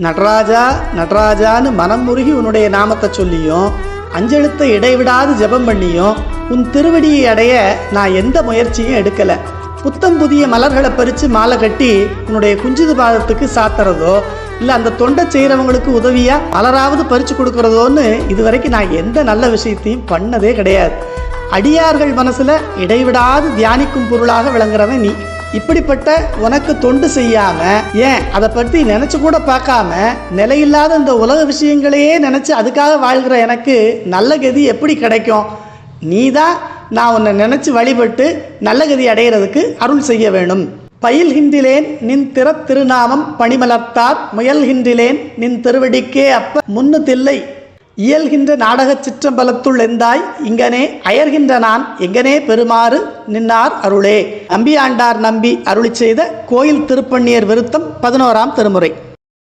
நடராஜா நடராஜான்னு மனம் முருகி உன்னுடைய நாமத்தை சொல்லியும் அஞ்செழுத்தை இடைவிடாது ஜெபம் பண்ணியும் உன் திருவடியை அடைய நான் எந்த முயற்சியும் எடுக்கலை. புத்தம் புதிய மலர்களை பறித்து மாலை கட்டி உன்னுடைய குஞ்சிது பாதத்துக்கு சாத்துறதோ இல்லை அந்த தொண்டை செய்கிறவங்களுக்கு உதவியாக மலராவது பறித்து கொடுக்குறதோன்னு இதுவரைக்கும் நான் எந்த நல்ல விஷயத்தையும் பண்ணதே கிடையாது. அடியார்கள் மனசில் இடைவிடாது தியானிக்கும் பொருளாக விளங்குறவன் நீ. இப்படிப்பட்ட உனக்கு தொண்டு செய்யாம ஏன் அதை பற்றி நினைச்சு கூட பார்க்காம நிலையில்லாத இந்த உலக விஷயங்களையே நினைச்சு அதுக்காக வாழ்கிற எனக்கு நல்ல கதி எப்படி கிடைக்கும்? நீதான் நான் உன்னை நினைச்சு வழிபட்டு நல்ல கதி அடைகிறதுக்கு அருள் செய்ய வேணும். பயில்கின்றிலேன் நின் திருநாமம் பணிமலர்த்தார் முயல்கின்றிலேன் நின் திருவடிக்கே அப்ப முன்னு தில்லை இயல்கின்ற நாடகச் சிற்றம்பலத்துள் எந்தாய் இங்கனே அயர்கின்ற நான் எங்கனே பெருமாறு நின்னார் அருளே. நம்பியாண்டார் நம்பி அருளி செய்த கோயில் திருப்பண்ணியர் விருத்தம் 11ஆம் திருமுறை.